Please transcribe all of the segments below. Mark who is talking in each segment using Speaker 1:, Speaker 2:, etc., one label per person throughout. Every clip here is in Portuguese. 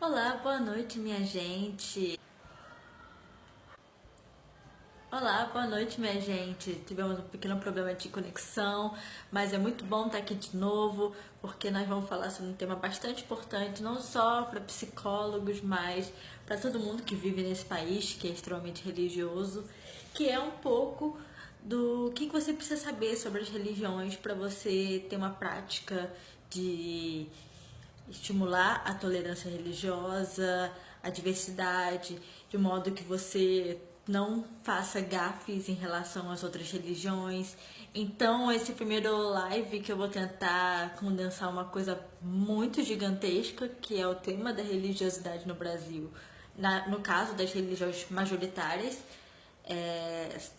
Speaker 1: Olá, boa noite, minha gente. Olá, boa noite, minha gente. Tivemos um pequeno problema de conexão, mas é muito bom estar aqui de novo, porque nós vamos falar sobre um tema bastante importante, não só para psicólogos, mas para todo mundo que vive nesse país, que é extremamente religioso, que é um pouco do que você precisa saber sobre as religiões para você ter uma prática de estimular a tolerância religiosa, a diversidade, de modo que você não faça gafes em relação às outras religiões. Então, esse primeiro live que eu vou tentar condensar uma coisa muito gigantesca, que é o tema da religiosidade no Brasil, no caso das religiões majoritárias.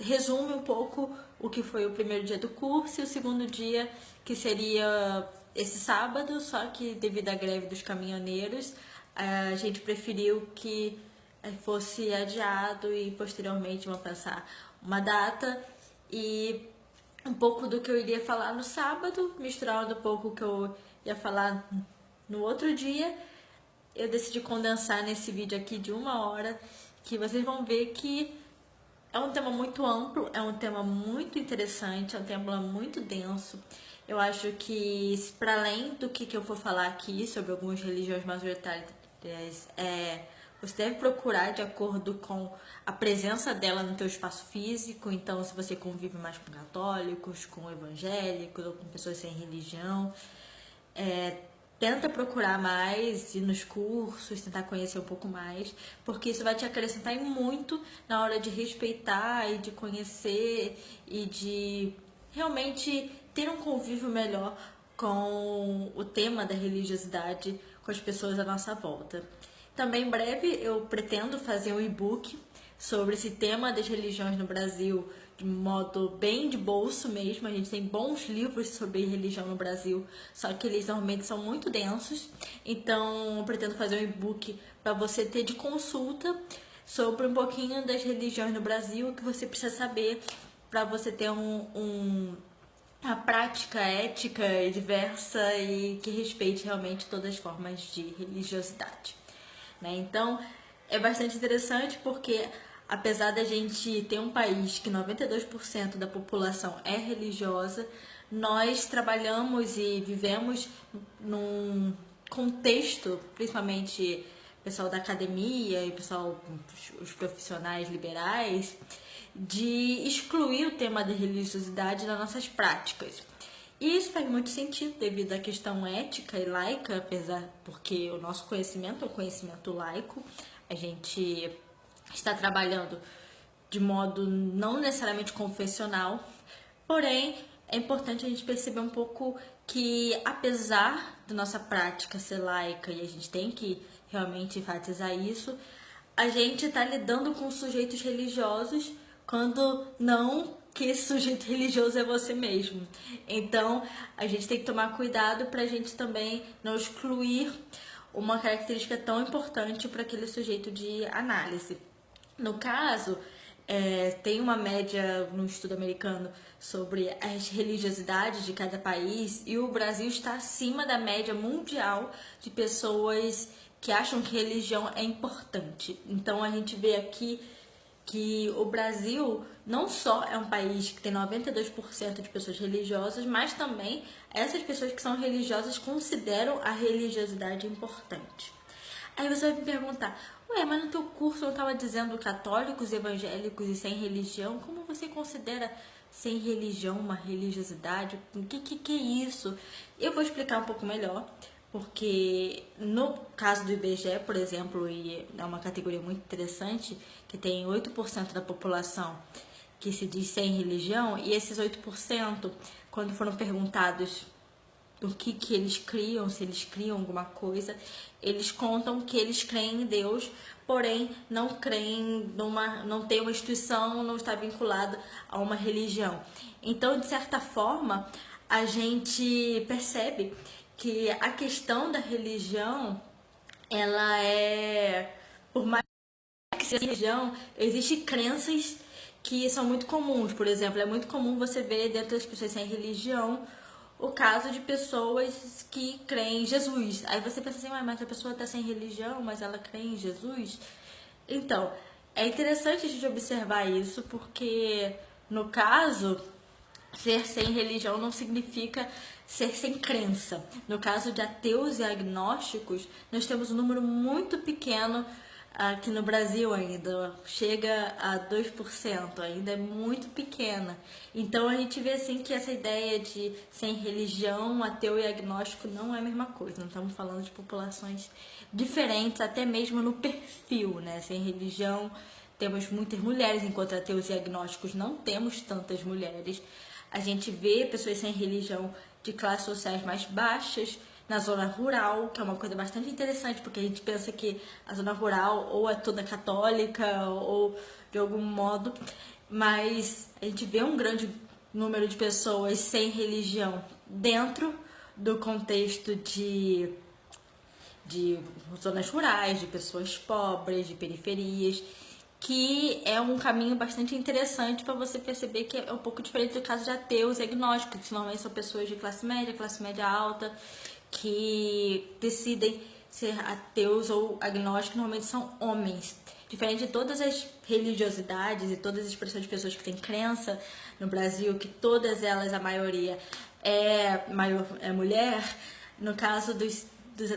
Speaker 1: Resume um pouco o que foi o primeiro dia do curso e o segundo dia, que seria esse sábado, só que devido à greve dos caminhoneiros, a gente preferiu que fosse adiado e posteriormente vamos pensar uma data e um pouco do que eu iria falar no sábado, misturando um pouco o que eu ia falar no outro dia. Eu decidi condensar nesse vídeo aqui de 1 hora, que vocês vão ver que é um tema muito amplo, é um tema muito interessante, é um tema muito denso. Eu acho que, para além do que eu vou falar aqui sobre algumas religiões majoritárias, você deve procurar de acordo com a presença dela no teu espaço físico. Então, se você convive mais com católicos, com evangélicos ou com pessoas sem religião, tenta procurar mais, ir nos cursos, tentar conhecer um pouco mais, porque isso vai te acrescentar muito na hora de respeitar e de conhecer e de realmente ter um convívio melhor com o tema da religiosidade com as pessoas à nossa volta. Também em breve eu pretendo fazer um e-book sobre esse tema das religiões no Brasil de modo bem de bolso mesmo. A gente tem bons livros sobre religião no Brasil, só que eles normalmente são muito densos. Então eu pretendo fazer um e-book para você ter de consulta sobre um pouquinho das religiões no Brasil, o que você precisa saber para você ter uma prática ética e diversa e que respeite realmente todas as formas de religiosidade. Então, é bastante interessante porque, apesar da gente ter um país que 92% da população é religiosa, nós trabalhamos e vivemos num contexto, principalmente pessoal da academia e pessoal, os profissionais liberais, de excluir o tema da religiosidade das nossas práticas. E isso faz muito sentido devido à questão ética e laica, porque o nosso conhecimento é um conhecimento laico. A gente está trabalhando de modo não necessariamente confessional, porém é importante a gente perceber um pouco que, apesar da nossa prática ser laica, e a gente tem que realmente enfatizar isso, a gente está lidando com sujeitos religiosos quando não que esse sujeito religioso é você mesmo. Então, a gente tem que tomar cuidado para a gente também não excluir uma característica tão importante para aquele sujeito de análise. No caso, tem uma média no estudo americano sobre as religiosidades de cada país e o Brasil está acima da média mundial de pessoas que acham que religião é importante. Então, a gente vê aqui que o Brasil não só é um país que tem 92% de pessoas religiosas, mas também essas pessoas que são religiosas consideram a religiosidade importante. Aí você vai me perguntar, mas no teu curso não estava dizendo católicos, evangélicos e sem religião? Como você considera sem religião uma religiosidade? O que é isso? Eu vou explicar um pouco melhor. Porque no caso do IBGE, por exemplo, e é uma categoria muito interessante, que tem 8% da população que se diz sem religião, e esses 8%, quando foram perguntados do que eles criam, se eles criam alguma coisa, eles contam que eles creem em Deus, porém não creem não tem uma instituição, não está vinculado a uma religião. Então, de certa forma, a gente percebe que a questão da religião, ela por mais que seja religião, existem crenças que são muito comuns. Por exemplo, é muito comum você ver dentro das pessoas sem religião o caso de pessoas que creem em Jesus. Aí você pensa assim, mas a pessoa está sem religião, mas ela crê em Jesus? Então, é interessante a gente observar isso, porque no caso, ser sem religião não significa ser sem crença. No caso de ateus e agnósticos, nós temos um número muito pequeno aqui no Brasil ainda, chega a 2%, ainda é muito pequena. Então a gente vê assim que essa ideia de sem religião, ateu e agnóstico não é a mesma coisa. Não estamos falando de populações diferentes, até mesmo no perfil, né? Sem religião temos muitas mulheres, enquanto ateus e agnósticos não temos tantas mulheres. A gente vê pessoas sem religião de classes sociais mais baixas, na zona rural, que é uma coisa bastante interessante, porque a gente pensa que a zona rural ou é toda católica ou de algum modo, mas a gente vê um grande número de pessoas sem religião dentro do contexto de zonas rurais, de pessoas pobres, de periferias, que é um caminho bastante interessante para você perceber que é um pouco diferente do caso de ateus e agnósticos, que normalmente são pessoas de classe média alta, que decidem ser ateus ou agnósticos, normalmente são homens. Diferente de todas as religiosidades e todas as expressões de pessoas que têm crença no Brasil, que todas elas, a maioria, é mulher, no caso dos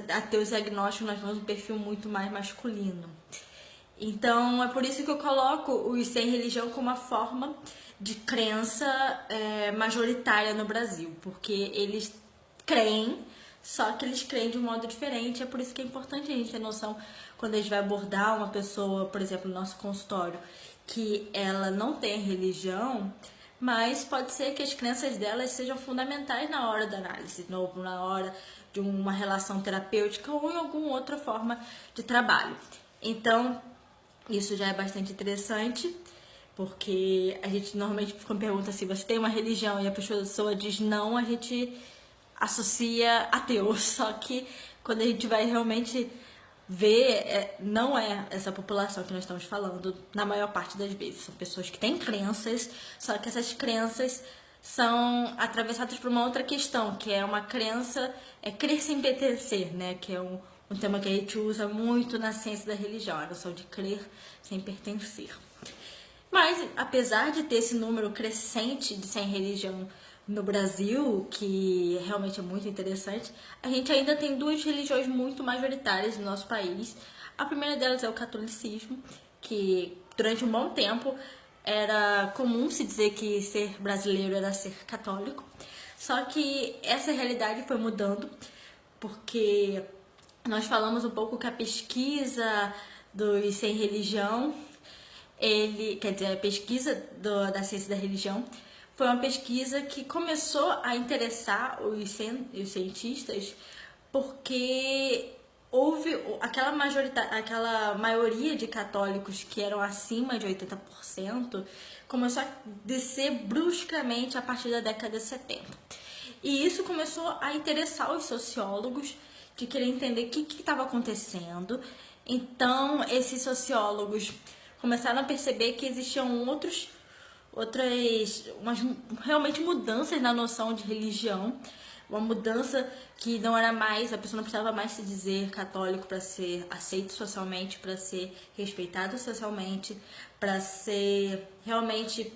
Speaker 1: ateus e agnósticos, nós temos um perfil muito mais masculino. Então, é por isso que eu coloco os sem religião como uma forma de crença majoritária no Brasil, porque eles creem, só que eles creem de um modo diferente. É por isso que é importante a gente ter noção, quando a gente vai abordar uma pessoa, por exemplo, no nosso consultório, que ela não tem religião, mas pode ser que as crenças delas sejam fundamentais na hora da análise, na hora de uma relação terapêutica ou em alguma outra forma de trabalho. Então, isso já é bastante interessante, porque a gente normalmente quando pergunta se você tem uma religião e a pessoa diz não, a gente associa ateu. Só que quando a gente vai realmente ver, não é essa população que nós estamos falando na maior parte das vezes. São pessoas que têm crenças, só que essas crenças são atravessadas por uma outra questão, que é uma crença, crer sem pertencer, né? Que é um tema que a gente usa muito na ciência da religião, a noção de crer sem pertencer. Mas, apesar de ter esse número crescente de sem religião no Brasil, que realmente é muito interessante, a gente ainda tem duas religiões muito majoritárias no nosso país. A primeira delas é o catolicismo, que durante um bom tempo era comum se dizer que ser brasileiro era ser católico. Só que essa realidade foi mudando, porque nós falamos um pouco que a pesquisa dos sem religião, a pesquisa da ciência da religião, foi uma pesquisa que começou a interessar os cientistas, porque houve aquela maioria de católicos que eram acima de 80%, começou a descer bruscamente a partir da década de 70. E isso começou a interessar os sociólogos, de querer entender o que estava acontecendo. Então, esses sociólogos começaram a perceber que existiam realmente mudanças na noção de religião, uma mudança que não era mais, a pessoa não precisava mais se dizer católico para ser aceito socialmente, para ser respeitado socialmente, para ser realmente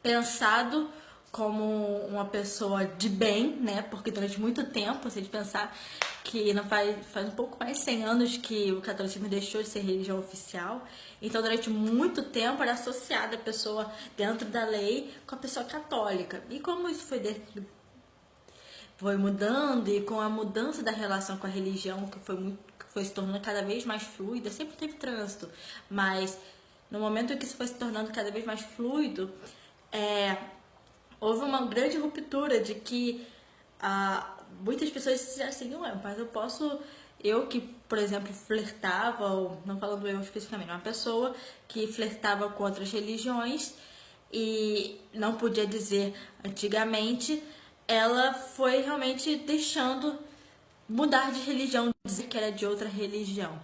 Speaker 1: pensado como uma pessoa de bem, né? Porque durante muito tempo, se a gente pensar que não faz um pouco mais de 100 anos que o catolicismo deixou de ser religião oficial, então durante muito tempo era associada a pessoa dentro da lei com a pessoa católica. E como isso foi mudando, e com a mudança da relação com a religião, que foi se tornando cada vez mais fluida, sempre teve trânsito, mas no momento em que isso foi se tornando cada vez mais fluido, houve uma grande ruptura de que muitas pessoas disseram assim, mas eu que, por exemplo, flertava, ou não falando eu especificamente, uma pessoa que flertava com outras religiões e não podia dizer antigamente, ela foi realmente deixando mudar de religião, dizer que era de outra religião.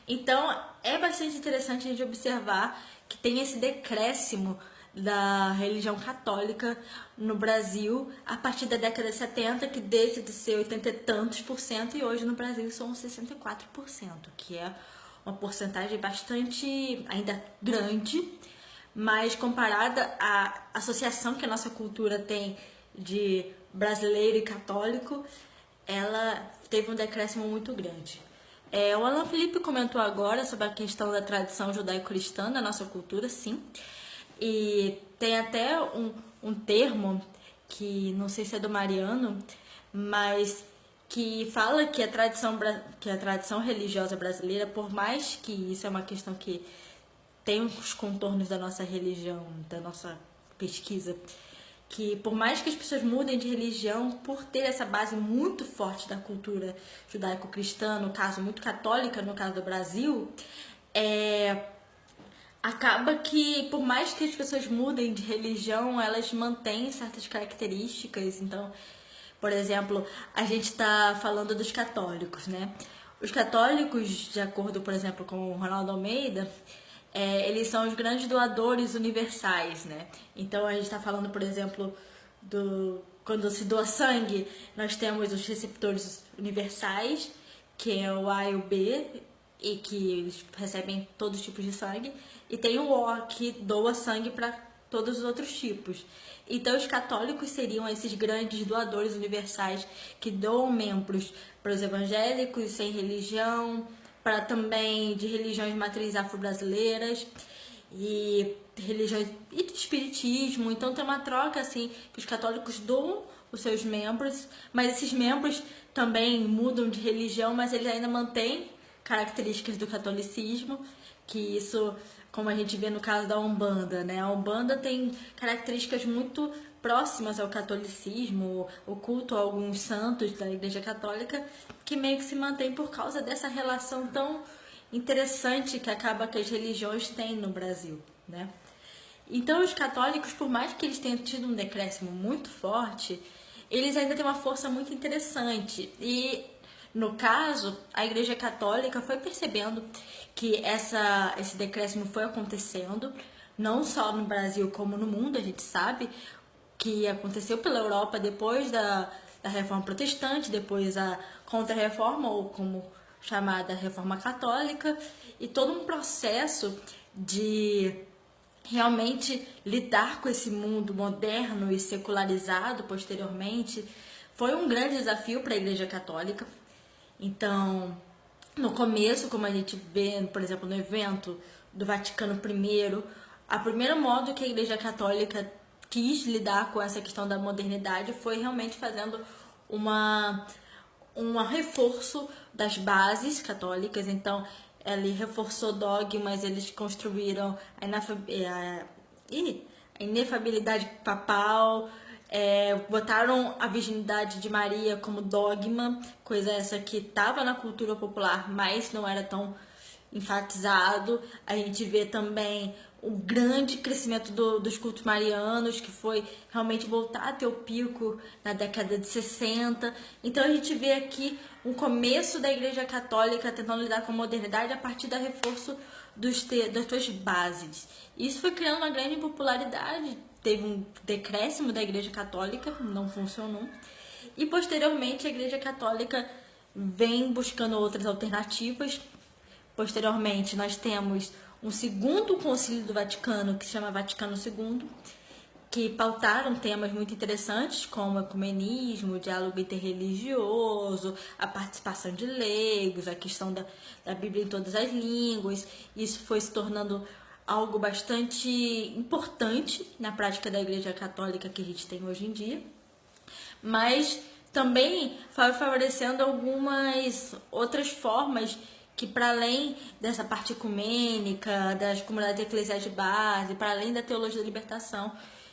Speaker 1: Então, é bastante interessante a gente observar que tem esse decréscimo da religião católica no Brasil a partir da década de 70, que deixa de ser 80 e tantos por cento e hoje no Brasil são 64%, que é uma porcentagem bastante ainda grande, mas comparada à associação que a nossa cultura tem de brasileiro e católico, ela teve um decréscimo muito grande. O Alan Felipe comentou agora sobre a questão da tradição judaico-cristã na nossa cultura, sim. E tem até um termo que não sei se é do Mariano, mas que fala que a tradição religiosa brasileira, por mais que isso é uma questão que tem os contornos da nossa religião, da nossa pesquisa, que por mais que as pessoas mudem de religião, por ter essa base muito forte da cultura judaico-cristã, no caso muito católica, no caso do Brasil, acaba que por mais que as pessoas mudem de religião, elas mantêm certas características. Então, por exemplo, a gente está falando dos católicos, né? Os católicos, de acordo, por exemplo, com o Ronaldo Almeida, eles são os grandes doadores universais, né? Então a gente está falando, por exemplo, quando se doa sangue, nós temos os receptores universais, que é o A e o B, e que eles recebem todos os tipos de sangue, e tem o O, que doa sangue para todos os outros tipos. Então os católicos seriam esses grandes doadores universais que doam membros para os evangélicos sem religião, para também de religiões de matriz afro-brasileiras e religiões e de espiritismo. Então tem uma troca assim que os católicos doam os seus membros, mas esses membros também mudam de religião, mas eles ainda mantêm características do catolicismo, que isso, como a gente vê no caso da Umbanda, né? A Umbanda tem características muito próximas ao catolicismo, o culto a alguns santos da Igreja Católica, que meio que se mantém por causa dessa relação tão interessante que acaba que as religiões têm no Brasil, né? Então os católicos, por mais que eles tenham tido um decréscimo muito forte, eles ainda têm uma força muito interessante. E no caso, a Igreja Católica foi percebendo que esse decréscimo foi acontecendo, não só no Brasil como no mundo. A gente sabe que aconteceu pela Europa depois da Reforma Protestante, depois a Contra-Reforma, ou como chamada Reforma Católica, e todo um processo de realmente lidar com esse mundo moderno e secularizado posteriormente foi um grande desafio para a Igreja Católica. Então, no começo, como a gente vê, por exemplo, no evento do Vaticano I, a primeiro modo que a Igreja Católica quis lidar com essa questão da modernidade foi realmente fazendo um reforço das bases católicas. Então, ele reforçou dogmas, eles construíram a inefabilidade papal, botaram a virgindade de Maria como dogma, coisa essa que estava na cultura popular, mas não era tão enfatizado. A gente vê também o grande crescimento dos cultos marianos, que foi realmente voltar a ter o pico na década de 60. Então a gente vê aqui um começo da Igreja Católica tentando lidar com a modernidade a partir do reforço das suas bases. Isso foi criando uma grande popularidade. Teve um decréscimo da Igreja Católica, não funcionou. E posteriormente a Igreja Católica vem buscando outras alternativas. Posteriormente nós temos um segundo concílio do Vaticano, que se chama Vaticano II, que pautaram temas muito interessantes, como o ecumenismo, o diálogo interreligioso, a participação de leigos, a questão da Bíblia em todas as línguas. Isso foi se tornando algo bastante importante na prática da Igreja Católica que a gente tem hoje em dia, mas também foi favorecendo algumas outras formas que, para além dessa parte ecumênica, das comunidades eclesiais de base, para além da teologia da libertação,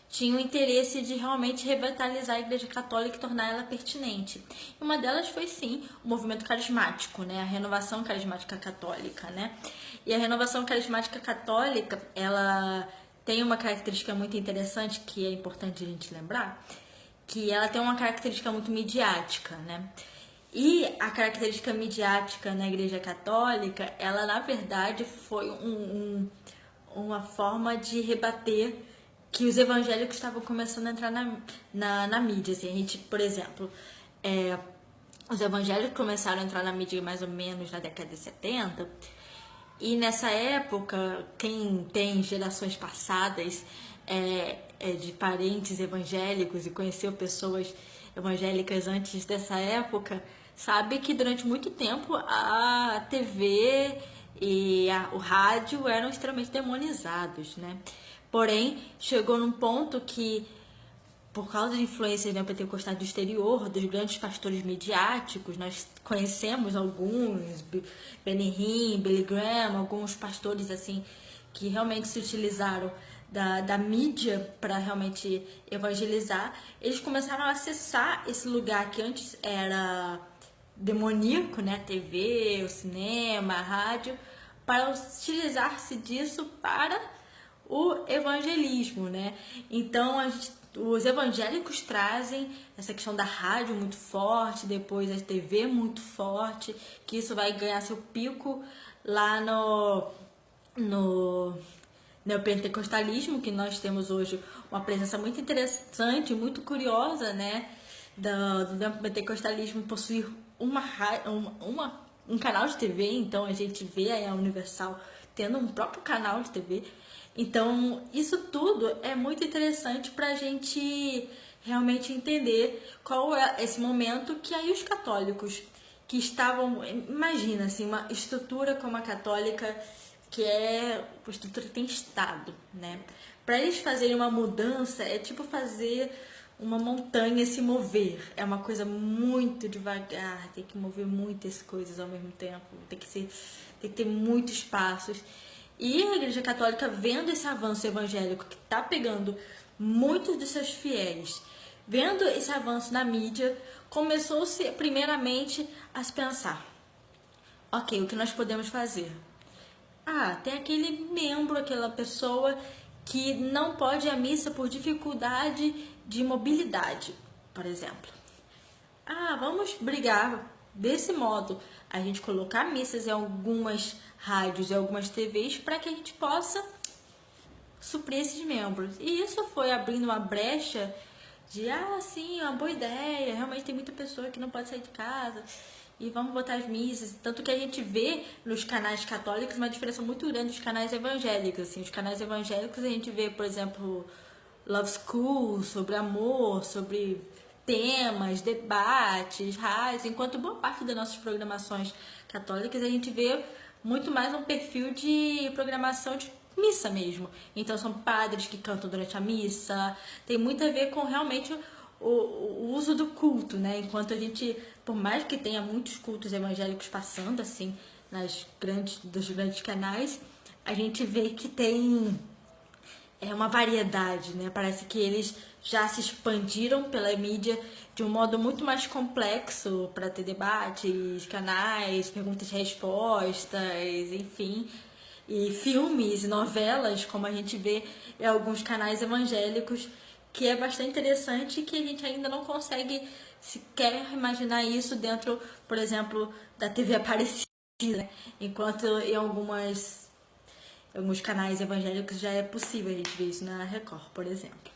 Speaker 1: tinham o interesse de realmente revitalizar a Igreja Católica e tornar ela pertinente. E uma delas foi, sim, o movimento carismático, né? A renovação carismática católica, né? E a renovação carismática católica, ela tem uma característica muito interessante que é importante a gente lembrar, que ela tem uma característica muito midiática, né? E a característica midiática na Igreja Católica, ela na verdade foi uma forma de rebater que os evangélicos estavam começando a entrar na mídia. Assim, a gente, por exemplo, os evangélicos começaram a entrar na mídia mais ou menos na década de 70, e nessa época, quem tem gerações passadas de parentes evangélicos e conheceu pessoas evangélicas antes dessa época, sabe que durante muito tempo a TV e o rádio eram extremamente demonizados, né? Porém, chegou num ponto que, por causa de influências neopentecostais do exterior, dos grandes pastores midiáticos, nós conhecemos alguns, Benny Hinn, Billy Graham, alguns pastores assim que realmente se utilizaram da mídia para realmente evangelizar. Eles começaram a acessar esse lugar que antes era demoníaco, né? TV, o cinema, a rádio, para utilizar-se disso para o evangelismo, né? Então, os evangélicos trazem essa questão da rádio muito forte, depois a TV muito forte, que isso vai ganhar seu pico lá no neopentecostalismo, que nós temos hoje uma presença muito interessante, muito curiosa, né? Do neopentecostalismo possuir um canal de TV, então a gente vê aí a Universal tendo um próprio canal de TV. Então, isso tudo é muito interessante para a gente realmente entender qual é esse momento que aí os católicos que estavam, imagina assim, uma estrutura como a católica, que é uma estrutura que tem Estado, né? Para eles fazerem uma mudança é tipo fazer uma montanha se mover, é uma coisa muito devagar, tem que mover muitas coisas ao mesmo tempo, tem que ter muitos passos. E a Igreja Católica, vendo esse avanço evangélico que está pegando muitos dos seus fiéis, vendo esse avanço na mídia, começou-se primeiramente a se pensar: ok, o que nós podemos fazer? Tem aquele membro, aquela pessoa que não pode ir à missa por dificuldade de mobilidade, por exemplo. Vamos brigar desse modo, a gente colocar missas em algumas rádios e algumas TVs para que a gente possa suprir esses membros. E isso foi abrindo uma brecha de, sim, é uma boa ideia, realmente tem muita pessoa que não pode sair de casa e vamos botar as missas. Tanto que a gente vê nos canais católicos uma diferença muito grande dos canais evangélicos. Assim, os canais evangélicos a gente vê, por exemplo, Love School, sobre amor, sobre temas, debates, raios, enquanto boa parte das nossas programações católicas a gente vê muito mais um perfil de programação de missa mesmo. Então são padres que cantam durante a missa, tem muito a ver com realmente o uso do culto, né? Enquanto a gente, por mais que tenha muitos cultos evangélicos passando assim dos grandes canais, a gente vê que tem uma variedade, né? Parece que eles já se expandiram pela mídia de um modo muito mais complexo para ter debates, canais, perguntas e respostas, enfim, e filmes e novelas, como a gente vê em alguns canais evangélicos, que é bastante interessante e que a gente ainda não consegue sequer imaginar isso dentro, por exemplo, da TV Aparecida, né? Enquanto em alguns canais evangélicos já é possível a gente ver isso na Record, por exemplo.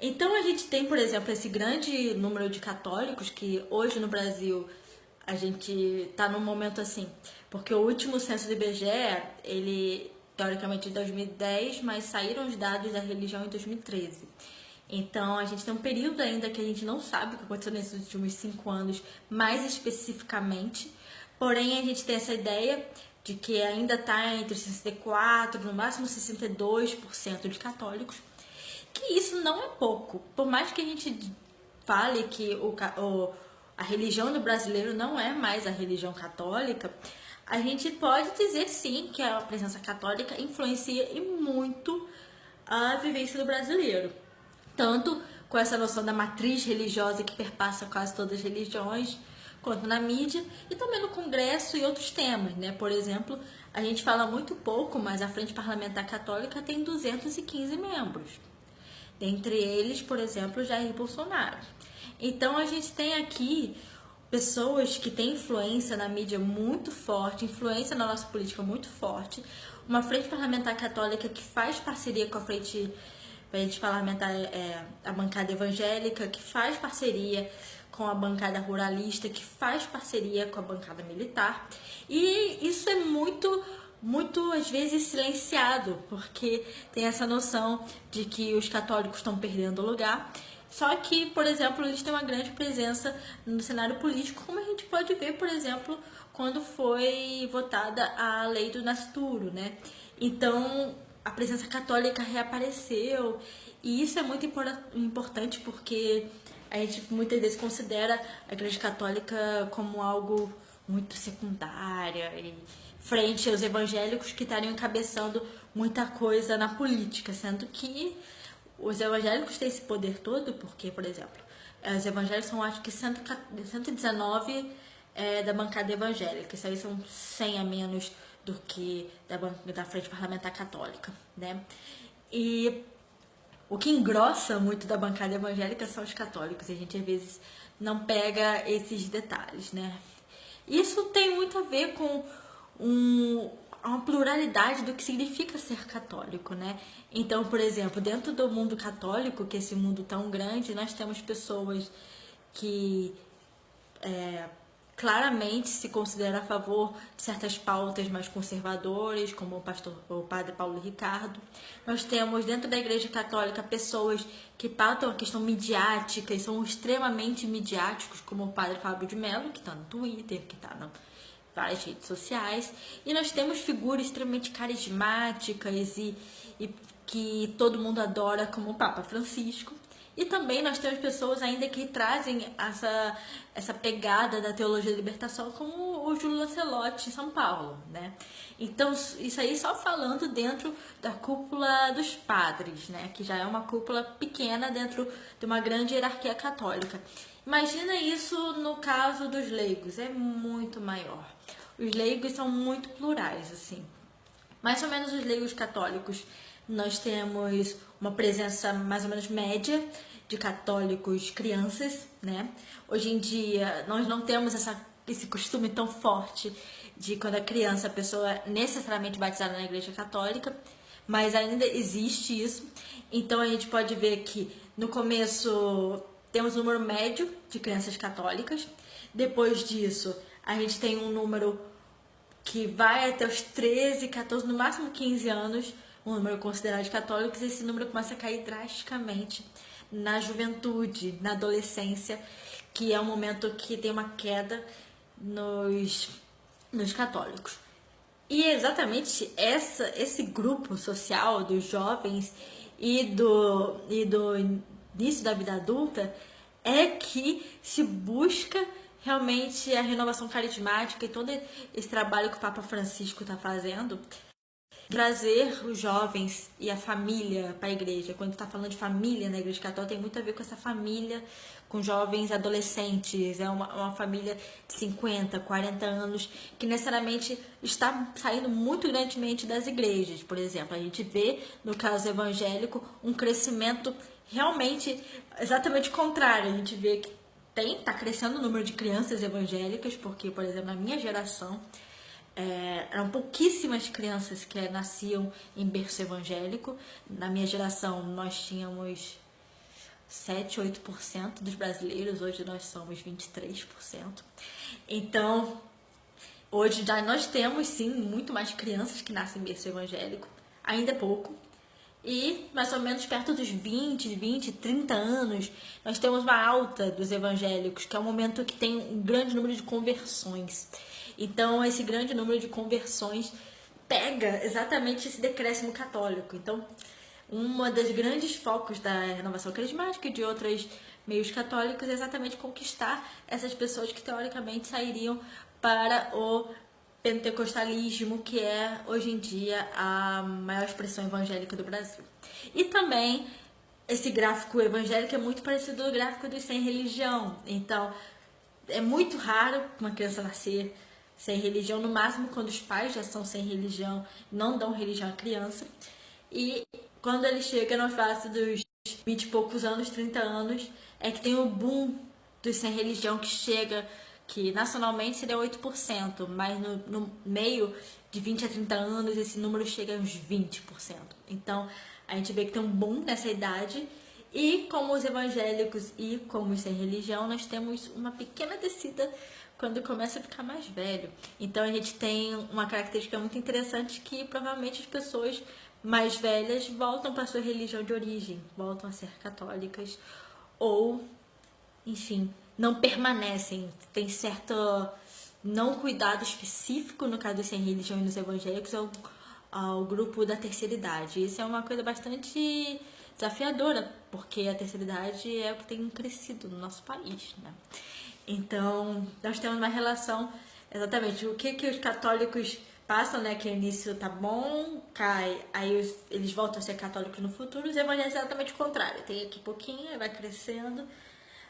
Speaker 1: Então a gente tem, por exemplo, esse grande número de católicos que hoje no Brasil a gente está num momento assim, porque o último censo do IBGE, ele teoricamente de 2010, mas saíram os dados da religião em 2013. Então a gente tem um período ainda que a gente não sabe o que aconteceu nesses últimos 5 anos, mais especificamente, porém a gente tem essa ideia de que ainda está entre 64%, no máximo 62% de católicos, que isso não é pouco. Por mais que a gente fale que a religião do brasileiro não é mais a religião católica, a gente pode dizer sim que a presença católica influencia e muito a vivência do brasileiro. Tanto com essa noção da matriz religiosa que perpassa quase todas as religiões, quanto na mídia e também no Congresso e outros temas, né? Por exemplo, a gente fala muito pouco, mas a Frente Parlamentar Católica tem 215 membros. Dentre eles, por exemplo, Jair Bolsonaro. Então, a gente tem aqui pessoas que têm influência na mídia muito forte, influência na nossa política muito forte, uma Frente Parlamentar Católica que faz parceria com a Frente frente parlamentar a bancada evangélica, que faz parceria com a bancada ruralista, que faz parceria com a bancada militar. E isso é muito às vezes silenciado, porque tem essa noção de que os católicos estão perdendo lugar. Só que, por exemplo, eles têm uma grande presença no cenário político, como a gente pode ver, por exemplo, quando foi votada a lei do nascituro, né? Então, a presença católica reapareceu, e isso é muito importante porque a gente muitas vezes considera a Igreja Católica como algo muito secundário e frente aos evangélicos que estariam encabeçando muita coisa na política, sendo que os evangélicos têm esse poder todo, porque, por exemplo, os evangélicos são, acho que, 119 da bancada evangélica. Isso aí são 100 a menos do que da Frente Parlamentar Católica, né? E o que engrossa muito da bancada evangélica são os católicos. E a gente, às vezes, não pega esses detalhes, né? Isso tem muito a ver com uma pluralidade do que significa ser católico, né? Então, por exemplo, dentro do mundo católico, que é esse mundo tão grande, nós temos pessoas que claramente se considera a favor de certas pautas mais conservadoras, como o padre Paulo Ricardo. Nós temos dentro da Igreja Católica pessoas que pautam a questão midiática e são extremamente midiáticos, como o padre Fábio de Mello, que está no Twitter, que está em várias redes sociais. E nós temos figuras extremamente carismáticas e que todo mundo adora, como o Papa Francisco. E também nós temos pessoas ainda que trazem essa pegada da teologia da libertação, como o Júlio Lancelotti em São Paulo, né? Então, isso aí só falando dentro da cúpula dos padres, né? Que já é uma cúpula pequena dentro de uma grande hierarquia católica. Imagina isso no caso dos leigos, é muito maior. Os leigos são muito plurais, assim. Mais ou menos os leigos católicos, nós temos uma presença mais ou menos média de católicos crianças, né? Hoje em dia, nós não temos esse costume tão forte de quando é criança a pessoa é necessariamente batizada na Igreja Católica, mas ainda existe isso. Então, a gente pode ver que no começo temos um número médio de crianças católicas. Depois disso, a gente tem um número que vai até os 13, 14, no máximo 15 anos, um número considerado de católicos, e esse número começa a cair drasticamente na juventude, na adolescência, que é um momento que tem uma queda nos católicos. E é exatamente esse grupo social dos jovens e do início da vida adulta é que se busca realmente a renovação carismática e todo esse trabalho que o Papa Francisco está fazendo, trazer os jovens e a família para a igreja. Quando está falando de família na Igreja Católica, tem muito a ver com essa família, com jovens adolescentes. É uma família de 50, 40 anos que necessariamente está saindo muito grandemente das igrejas. Por exemplo, a gente vê, no caso evangélico, um crescimento realmente exatamente contrário. A gente vê que está crescendo o número de crianças evangélicas, porque, por exemplo, na minha geração, eram pouquíssimas crianças que nasciam em berço evangélico. Na minha geração, nós tínhamos 7, 8% dos brasileiros, hoje nós somos 23%. Então, hoje já nós temos, sim, muito mais crianças que nascem em berço evangélico, ainda é pouco. E mais ou menos perto dos 20, 30 anos, nós temos uma alta dos evangélicos, que é um momento que tem um grande número de conversões. Então, esse grande número de conversões pega exatamente esse decréscimo católico. Então, uma das grandes focos da renovação carismática e de outros meios católicos é exatamente conquistar essas pessoas que teoricamente sairiam para o pentecostalismo, que é hoje em dia a maior expressão evangélica do Brasil. E também esse gráfico evangélico é muito parecido ao gráfico dos sem religião. Então, é muito raro uma criança nascer sem religião, no máximo quando os pais já são sem religião, não dão religião à criança. E quando ele chega na fase dos 20 e poucos anos, 30 anos, é que tem o boom dos sem religião que chega, que nacionalmente seria 8%, mas no meio de 20 a 30 anos esse número chega a uns 20%. Então, A gente vê que tem um boom nessa idade. E como os evangélicos e como os sem religião, nós temos uma pequena descida quando começa a ficar mais velho. Então a gente tem uma característica muito interessante que provavelmente as pessoas mais velhas voltam para a sua religião de origem, voltam a ser católicas ou, enfim, não permanecem. Tem certo não cuidado específico no caso dos sem religião e nos evangélicos ao grupo da terceira idade. Isso é uma coisa bastante desafiadora, porque a terceira idade é o que tem crescido no nosso país, né? Então, nós temos uma relação, exatamente, o que os católicos passam, né, que o início tá bom, cai, aí eles voltam a ser católicos no futuro, os evangélicos é exatamente o contrário, tem aqui pouquinho, vai crescendo,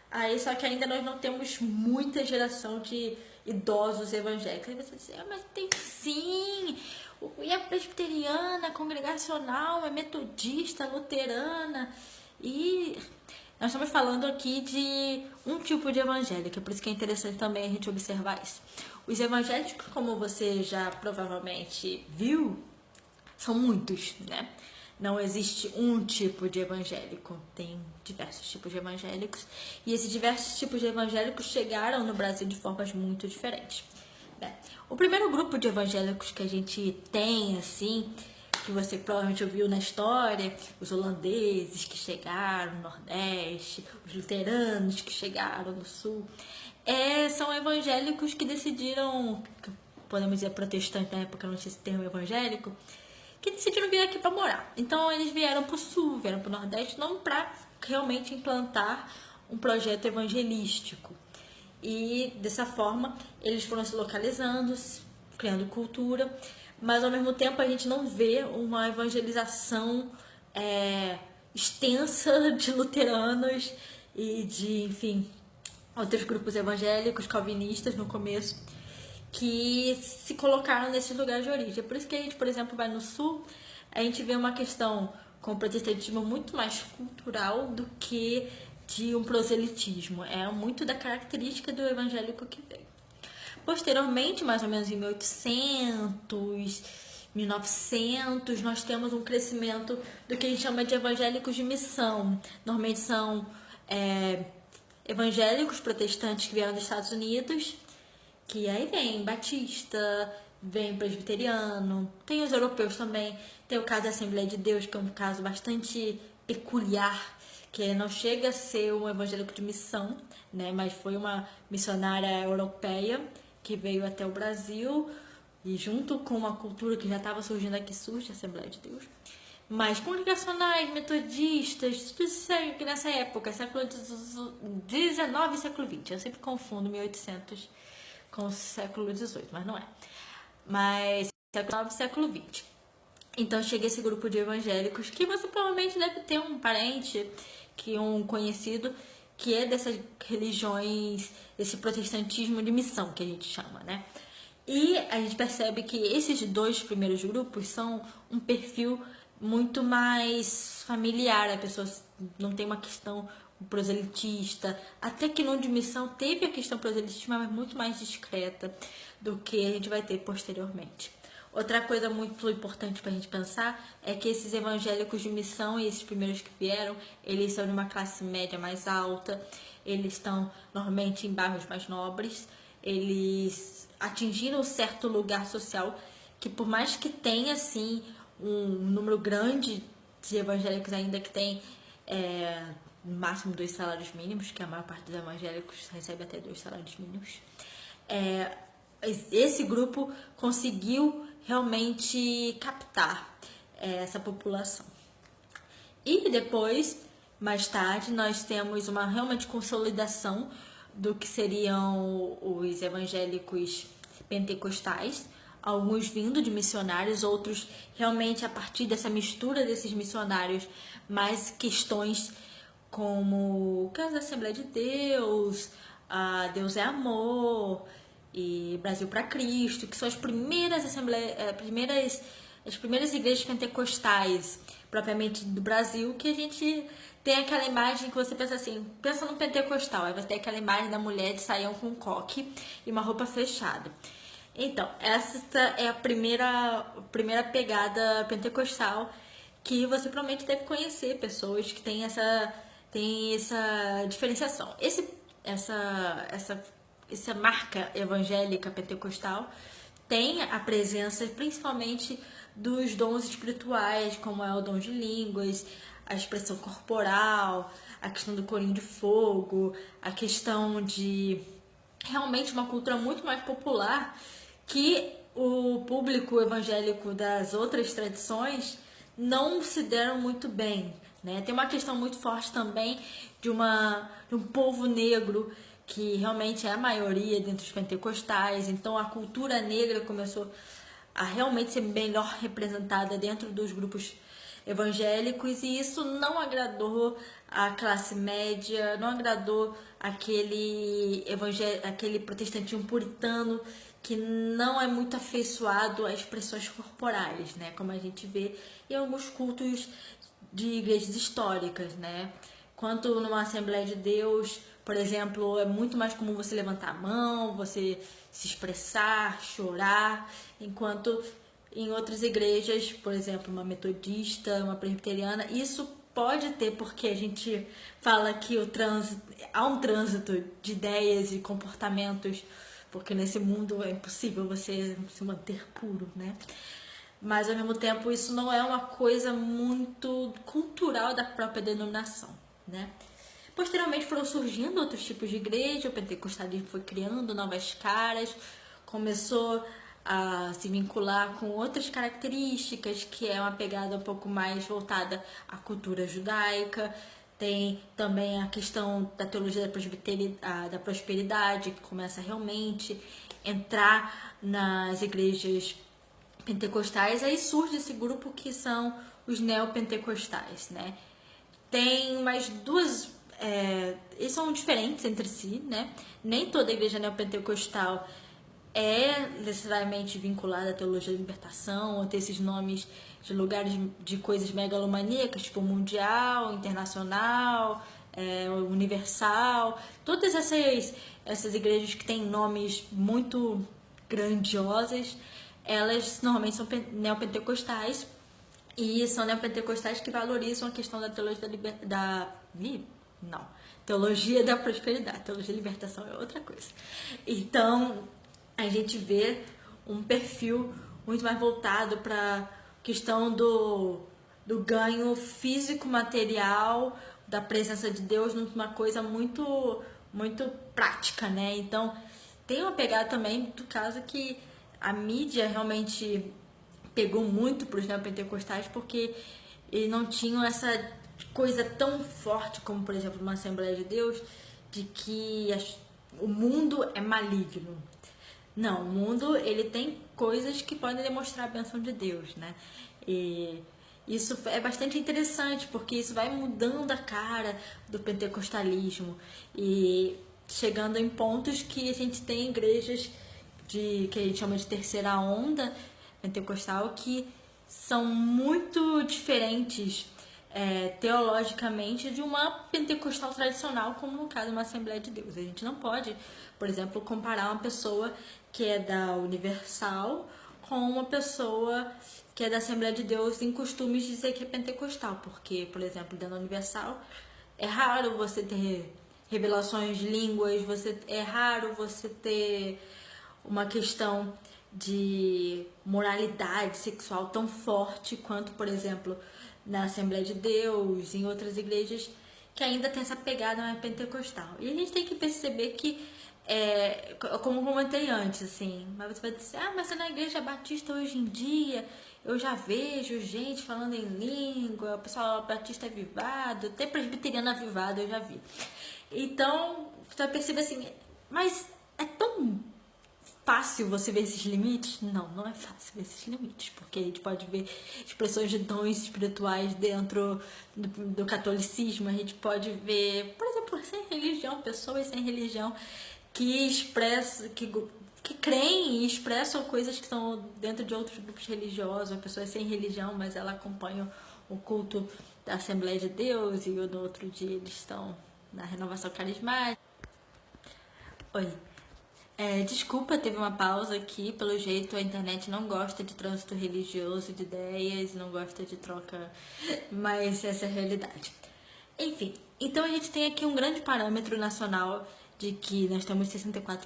Speaker 1: aí só que ainda nós não temos muita geração de idosos evangélicos. Aí você diz, mas tem sim, e é presbiteriana, congregacional, é metodista, luterana, e nós estamos falando aqui de um tipo de evangélico, por isso que é interessante também a gente observar isso. Os evangélicos, como você já provavelmente viu, são muitos, né? Não existe um tipo de evangélico, tem diversos tipos de evangélicos, e esses diversos tipos de evangélicos chegaram no Brasil de formas muito diferentes, né? O primeiro grupo de evangélicos que a gente tem, assim, que você provavelmente ouviu na história, os holandeses que chegaram no Nordeste, os luteranos que chegaram no Sul, são evangélicos que decidiram, podemos dizer protestante na época, não tinha esse termo evangélico, que decidiram vir aqui para morar. Então eles vieram para o Sul, vieram para o Nordeste, não para realmente implantar um projeto evangelístico. E dessa forma eles foram se localizando, criando cultura, mas ao mesmo tempo a gente não vê uma evangelização extensa de luteranos e de, enfim, outros grupos evangélicos, calvinistas no começo, que se colocaram nesses lugares de origem. É por isso que a gente, por exemplo, vai no Sul, a gente vê uma questão com o protestantismo muito mais cultural do que de um proselitismo. É muito da característica do evangélico que veio. Posteriormente, mais ou menos em 1800, 1900, nós temos um crescimento do que a gente chama de evangélicos de missão. Normalmente são evangélicos protestantes que vieram dos Estados Unidos, que aí vem batista, vem presbiteriano, tem os europeus também, tem o caso da Assembleia de Deus, que é um caso bastante peculiar, que não chega a ser um evangélico de missão, né, mas foi uma missionária europeia que veio até o Brasil e junto com uma cultura que já estava surgindo aqui, surge a Assembleia de Deus. Mas congregacionais, metodistas, tudo isso nessa época, século XIX e século XX. Eu sempre confundo 1800 com o século XVIII, mas não é. Mas século XIX e século XX. Então chega esse grupo de evangélicos que você provavelmente deve ter um parente, um conhecido, que é dessas religiões, desse protestantismo de missão que a gente chama, né? E a gente percebe que esses dois primeiros grupos são um perfil muito mais familiar, a pessoa não tem uma questão proselitista, até que no de missão teve a questão proselitista, mas muito mais discreta do que a gente vai ter posteriormente. Outra coisa muito importante para a gente pensar é que esses evangélicos de missão e esses primeiros que vieram, eles são de uma classe média mais alta, eles estão normalmente em bairros mais nobres, eles atingiram um certo lugar social que, por mais que tenha assim um número grande de evangélicos ainda que tem no máximo 2 salários mínimos, que a maior parte dos evangélicos recebe até 2 salários mínimos, esse grupo conseguiu realmente captar essa população. E depois, mais tarde, nós temos uma realmente consolidação do que seriam os evangélicos pentecostais, alguns vindo de missionários, outros realmente a partir dessa mistura desses missionários, mais questões como o caso da Assembleia de Deus, Deus é Amor e Brasil para Cristo, que são as primeiras as primeiras igrejas pentecostais propriamente do Brasil, que a gente tem aquela imagem que você pensa assim, pensa no pentecostal, aí você tem aquela imagem da mulher de saião com coque e uma roupa fechada. Então, essa é a primeira pegada pentecostal, que você provavelmente deve conhecer pessoas que têm essa diferenciação. Essa marca evangélica pentecostal tem a presença principalmente dos dons espirituais, como é o dom de línguas, a expressão corporal, a questão do corinho de fogo, a questão de realmente uma cultura muito mais popular que o público evangélico das outras tradições não se deram muito bem, né? Tem uma questão muito forte também de um povo negro que realmente é a maioria dentre os pentecostais, então a cultura negra começou a realmente ser melhor representada dentro dos grupos evangélicos, e isso não agradou a classe média, não agradou aquele protestantismo puritano que não é muito afeiçoado a expressões corporais, né? Como a gente vê em alguns cultos de igrejas históricas, né? Quanto numa Assembleia de Deus, por exemplo, é muito mais comum você levantar a mão, você se expressar, chorar, enquanto em outras igrejas, por exemplo, uma metodista, uma presbiteriana, isso pode ter, porque a gente fala que há um trânsito de ideias e comportamentos, porque nesse mundo é impossível você se manter puro, né? Mas ao mesmo tempo isso não é uma coisa muito cultural da própria denominação, né? Posteriormente foram surgindo outros tipos de igreja, o pentecostalismo foi criando novas caras, começou a se vincular com outras características, que é uma pegada um pouco mais voltada à cultura judaica. Tem também a questão da teologia da prosperidade, que começa a realmente entrar nas igrejas pentecostais. Aí surge esse grupo que são os neopentecostais, né? Tem mais duas... eles são diferentes entre si, né? Nem toda igreja neopentecostal é necessariamente vinculada à teologia da libertação, ou ter esses nomes de lugares de coisas megalomaníacas, tipo mundial, internacional, universal. Todas essas igrejas que têm nomes muito grandiosas, elas normalmente são neopentecostais, e são neopentecostais que valorizam a questão da teologia teologia da prosperidade. Teologia da libertação é outra coisa. Então, a gente vê um perfil muito mais voltado para a questão do ganho físico, material, da presença de Deus, numa coisa muito, muito prática, né? Então, tem uma pegada também do caso que a mídia realmente pegou muito para os neopentecostais, porque eles não tinham essa coisa tão forte como, por exemplo, uma Assembleia de Deus, de que o mundo é maligno. Não, o mundo, ele tem coisas que podem demonstrar a bênção de Deus, né? E isso é bastante interessante, porque isso vai mudando a cara do pentecostalismo e chegando em pontos que a gente tem igrejas que a gente chama de terceira onda pentecostal, que são muito diferentes teologicamente de uma pentecostal tradicional, como no caso de uma Assembleia de Deus. A gente não pode, por exemplo, comparar uma pessoa que é da Universal com uma pessoa que é da Assembleia de Deus em costumes de dizer que é pentecostal, porque, por exemplo, dentro da Universal é raro você ter revelações de línguas, é raro você ter uma questão de moralidade sexual tão forte quanto, por exemplo, na Assembleia de Deus, em outras igrejas que ainda tem essa pegada mais pentecostal. E a gente tem que perceber que, como eu comentei antes, assim, mas você vai dizer, mas na igreja batista hoje em dia eu já vejo gente falando em língua, o pessoal batista avivado, até presbiteriano avivado eu já vi. Então, você vai perceber assim, mas é tão fácil você ver esses limites? Não, não é fácil ver esses limites, porque a gente pode ver expressões de dons espirituais dentro do catolicismo, a gente pode ver, por exemplo, sem religião, pessoas sem religião que expressam, que creem e expressam coisas que estão dentro de outros grupos religiosos, pessoas sem religião, mas elas acompanham o culto da Assembleia de Deus e no outro dia eles estão na renovação carismática. Oi. Desculpa, teve uma pausa aqui. Pelo jeito, a internet não gosta de trânsito religioso de ideias, não gosta de troca, mas essa é a realidade. Enfim, então a gente tem aqui um grande parâmetro nacional de que nós temos 64%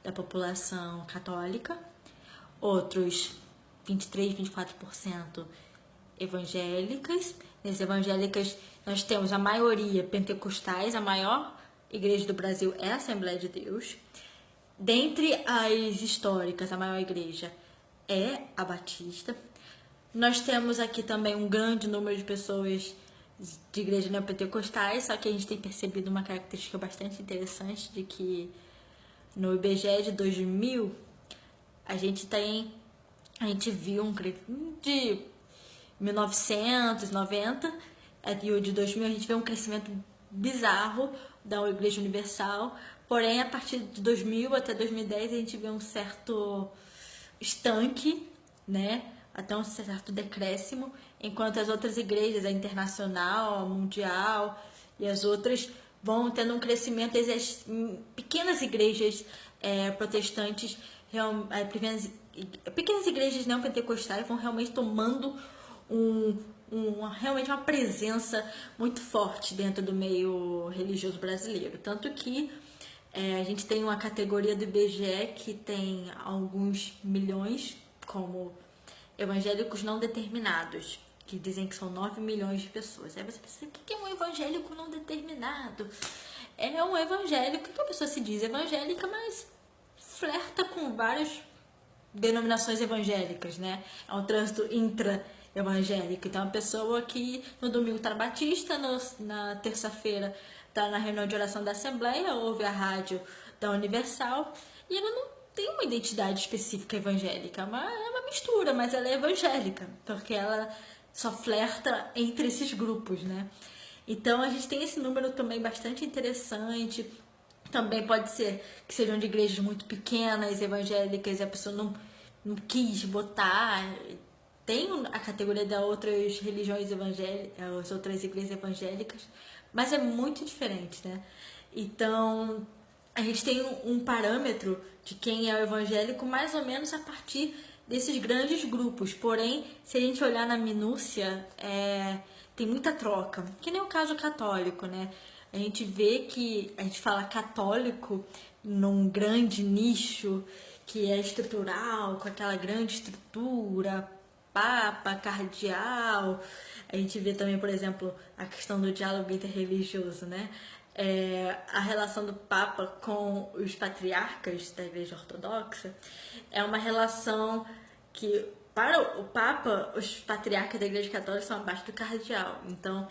Speaker 1: da população católica, outros 23, 24% evangélicas. Nas evangélicas, nós temos a maioria pentecostais, a maior igreja do Brasil é a Assembleia de Deus. Dentre as históricas, a maior igreja é a Batista. Nós temos aqui também um grande número de pessoas de igrejas neopentecostais, só que a gente tem percebido uma característica bastante interessante de que no IBGE de 2000 a gente viu de 1990 e o de 2000 a gente vê um crescimento bizarro da Igreja Universal, porém a partir de 2000 até 2010 a gente vê um certo estanque, né? Até um certo decréscimo, enquanto as outras igrejas, a internacional, a mundial e as outras vão tendo um crescimento. As pequenas igrejas protestantes, pequenas igrejas neopentecostais vão realmente tomando realmente uma presença muito forte dentro do meio religioso brasileiro. Tanto que a gente tem uma categoria do IBGE que tem alguns milhões como evangélicos não determinados, que dizem que são 9 milhões de pessoas. Aí você pensa, o que é um evangélico não determinado? É um evangélico que a pessoa se diz evangélica, mas flerta com várias denominações evangélicas, né? É um trânsito intra-evangélico. Então, a pessoa que no domingo está na Batista, na terça-feira está na reunião de oração da Assembleia, ouve a rádio da Universal, e ela não tem uma identidade específica evangélica, é uma mistura, mas ela é evangélica, porque ela só flerta entre esses grupos, né? Então, a gente tem esse número também bastante interessante. Também pode ser que sejam de igrejas muito pequenas, evangélicas, e a pessoa não quis botar. Tem a categoria das outras religiões evangélicas, as outras igrejas evangélicas, mas é muito diferente, né? Então, a gente tem um parâmetro de quem é o evangélico mais ou menos a partir desses grandes grupos. Porém, se a gente olhar na minúcia, tem muita troca, que nem o caso católico, né? A gente vê que a gente fala católico num grande nicho que é estrutural, com aquela grande estrutura, papa, cardeal. A gente vê também, por exemplo, a questão do diálogo interreligioso, né? A relação do Papa com os patriarcas da Igreja Ortodoxa é uma relação que, para o Papa, os patriarcas da Igreja Católica são abaixo do cardeal. Então,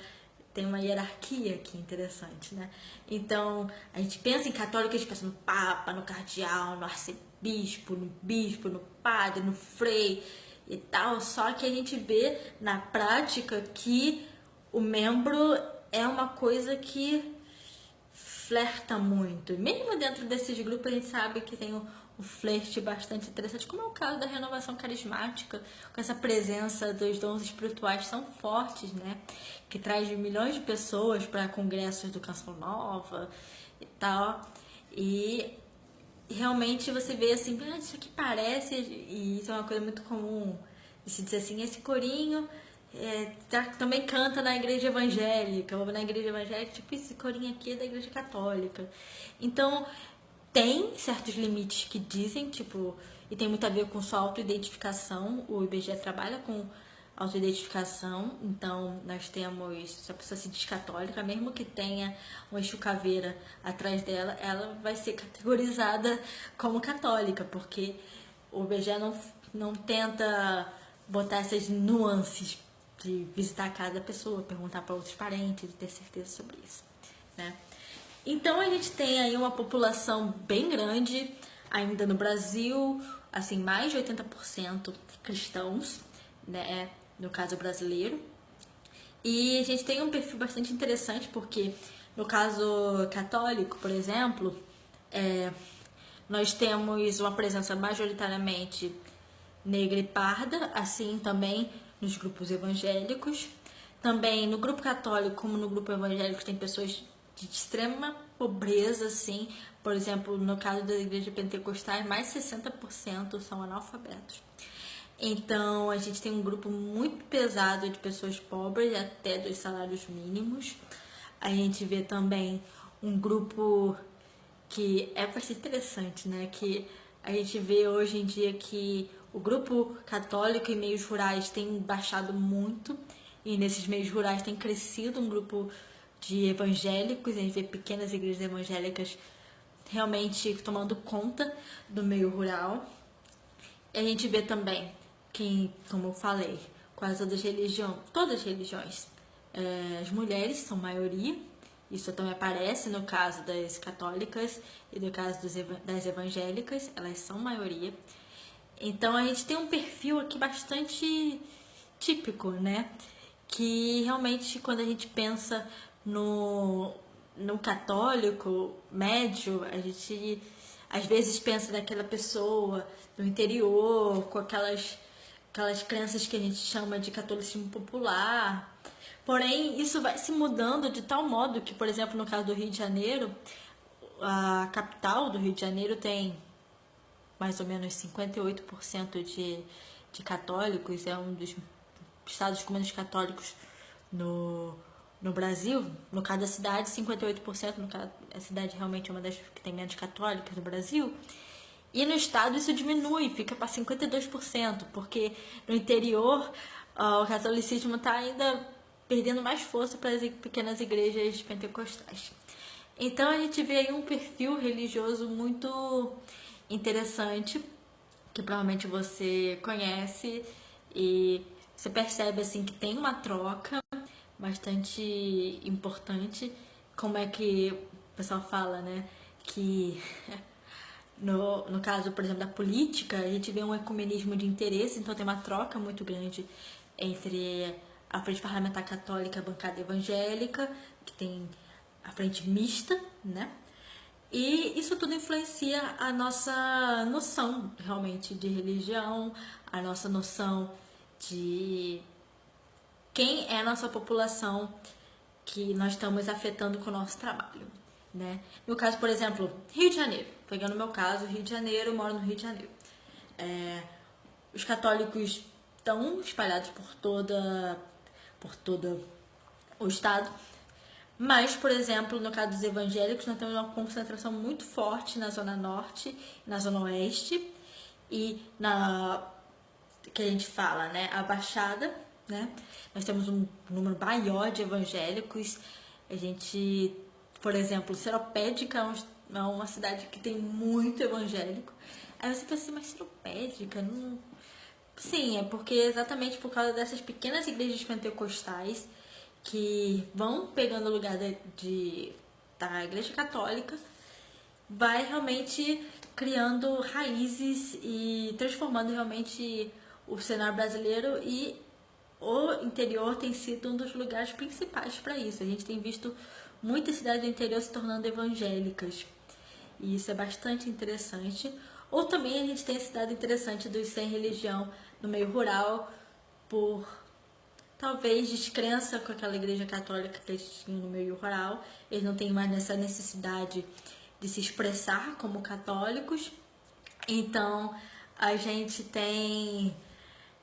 Speaker 1: tem uma hierarquia aqui interessante, né? Então, a gente pensa em católico, a gente pensa no Papa, no cardeal, no arcebispo, no bispo, no padre, no frei e tal. Só que a gente vê na prática que o membro é uma coisa que flerta muito. E mesmo dentro desses grupos a gente sabe que tem um flerte bastante interessante, como é o caso da renovação carismática, com essa presença dos dons espirituais tão fortes, né? Que traz milhões de pessoas para congressos do Canção Nova e tal. E realmente você vê assim, isso aqui parece, e isso é uma coisa muito comum, de se dizer assim, esse corinho também canta na igreja evangélica, ou na igreja evangélica, tipo, esse corinho aqui é da igreja católica. Então, tem certos limites que dizem, tipo, e tem muito a ver com sua autoidentificação. O IBGE trabalha com autoidentificação, então nós temos, se a pessoa se diz católica, mesmo que tenha um eixo caveira atrás dela, ela vai ser categorizada como católica, porque o IBGE não tenta botar essas nuances de visitar cada pessoa, perguntar para outros parentes e ter certeza sobre isso, né? Então a gente tem aí uma população bem grande ainda no Brasil, assim, mais de 80% cristãos, né, no caso brasileiro. E a gente tem um perfil bastante interessante porque no caso católico, por exemplo, nós temos uma presença majoritariamente negra e parda, assim também nos grupos evangélicos. Também no grupo católico, como no grupo evangélico, tem pessoas de extrema pobreza, assim, Por exemplo, no caso das igrejas pentecostais, mais de 60% são analfabetos. Então, a gente tem um grupo muito pesado de pessoas pobres, até dos salários mínimos. A gente vê também um grupo que é bastante interessante, né? Que a gente vê hoje em dia que o grupo católico em meios rurais tem baixado muito, e nesses meios rurais tem crescido um grupo de evangélicos. A gente vê pequenas igrejas evangélicas realmente tomando conta do meio rural. E a gente vê também que, como eu falei, quase todas as religiões, as mulheres são maioria. Isso também aparece no caso das católicas e no caso das evangélicas, elas são maioria. Então a gente tem um perfil aqui bastante típico, né? Que realmente, quando a gente pensa no católico médio, a gente às vezes pensa naquela pessoa do interior, com aquelas crenças que a gente chama de catolicismo popular. Porém, isso vai se mudando de tal modo que, por exemplo, no caso do Rio de Janeiro, a capital do Rio de Janeiro tem mais ou menos 58% de católicos, é um dos estados com menos católicos no Brasil. No caso da cidade, 58%, no caso, a cidade realmente é uma das que tem menos católicos no Brasil. E no estado isso diminui, fica para 52%, porque no interior o catolicismo está ainda perdendo mais força para as pequenas igrejas pentecostais. Então a gente vê aí um perfil religioso muito interessante, que provavelmente você conhece, e você percebe assim que tem uma troca bastante importante. Como é que o pessoal fala, né? Que no caso, por exemplo, da política, a gente vê um ecumenismo de interesse, então tem uma troca muito grande entre a Frente Parlamentar Católica e a bancada evangélica, que tem a frente mista, né? E isso tudo influencia a nossa noção realmente de religião, a nossa noção de quem é a nossa população que nós estamos afetando com o nosso trabalho, né? No caso, por exemplo, Rio de Janeiro. Pegando o meu caso, Rio de Janeiro, eu moro no Rio de Janeiro. Os católicos estão espalhados por todo o estado. Mas, por exemplo, no caso dos evangélicos, nós temos uma concentração muito forte na Zona Norte, na Zona Oeste e que a gente fala, né, a Baixada, né? Nós temos um número maior de evangélicos. A gente, por exemplo, Seropédica é uma cidade que tem muito evangélico. Aí você pensa assim, mas Seropédica não... Sim, é porque exatamente por causa dessas pequenas igrejas pentecostais que vão pegando o lugar da Igreja Católica, vai realmente criando raízes e transformando realmente o cenário brasileiro, e o interior tem sido um dos lugares principais para isso. A gente tem visto muitas cidades do interior se tornando evangélicas, e isso é bastante interessante. Ou também a gente tem a cidade interessante dos sem religião no meio rural, por talvez descrença com aquela igreja católica que eles tinham no meio rural. Eles não têm mais essa necessidade de se expressar como católicos. Então, a gente tem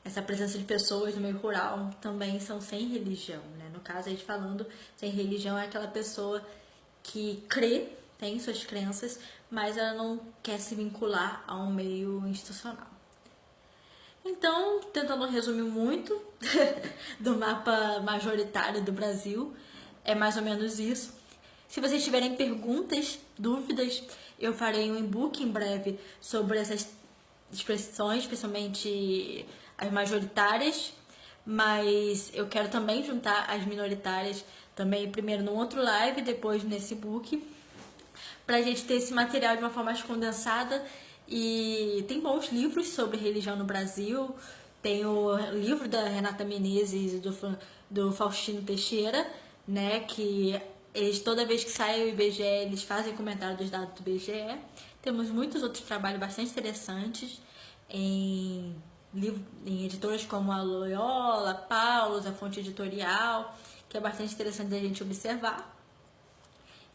Speaker 1: essa presença de pessoas no meio rural também são sem religião, né? No caso, a gente falando sem religião é aquela pessoa que crê, tem suas crenças, mas ela não quer se vincular a um meio institucional. Então, tentando resumir muito do mapa majoritário do Brasil, é mais ou menos isso. Se vocês tiverem perguntas, dúvidas, eu farei um e-book em breve sobre essas expressões, especialmente as majoritárias, mas eu quero também juntar as minoritárias também, primeiro num outro live, depois nesse e-book, para a gente ter esse material de uma forma mais condensada. E tem bons livros sobre religião no Brasil. Tem o livro da Renata Menezes e do Faustino Teixeira, né? Que eles, toda vez que sai o IBGE, eles fazem comentário dos dados do IBGE. Temos muitos outros trabalhos bastante interessantes em editoras como a Loyola, Paulus, a Fonte Editorial, que é bastante interessante da gente observar.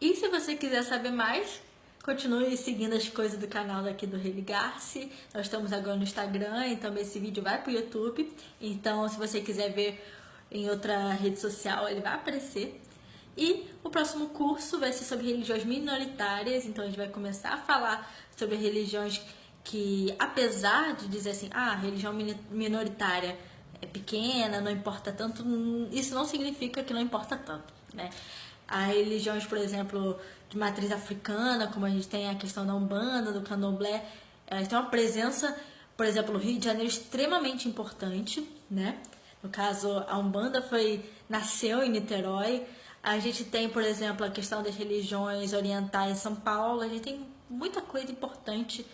Speaker 1: E se você quiser saber mais, Continue seguindo as coisas do canal daqui do Religar-se. Nós estamos agora no Instagram, então esse vídeo vai para o YouTube. Então, se você quiser ver em outra rede social, ele vai aparecer. E o próximo curso vai ser sobre religiões minoritárias. Então, a gente vai começar a falar sobre religiões que, apesar de dizer assim, a religião minoritária é pequena, não importa tanto, isso não significa que não importa tanto, né? Há religiões, por exemplo, de matriz africana, como a gente tem a questão da Umbanda, do Candomblé, elas têm uma presença, por exemplo, no Rio de Janeiro, extremamente importante, né? No caso, a Umbanda nasceu em Niterói. A gente tem, por exemplo, a questão das religiões orientais em São Paulo. A gente tem muita coisa importante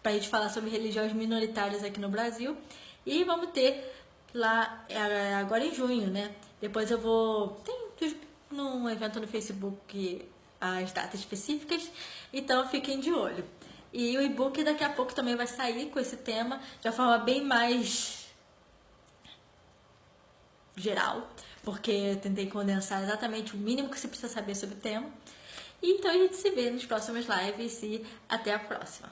Speaker 1: para a gente falar sobre religiões minoritárias aqui no Brasil. E vamos ter lá agora em junho, né? Depois eu vou... Tem num evento no Facebook as datas específicas, então fiquem de olho. E o e-book daqui a pouco também vai sair com esse tema de uma forma bem mais geral, porque eu tentei condensar exatamente o mínimo que você precisa saber sobre o tema. E então a gente se vê nos próximos lives e até a próxima.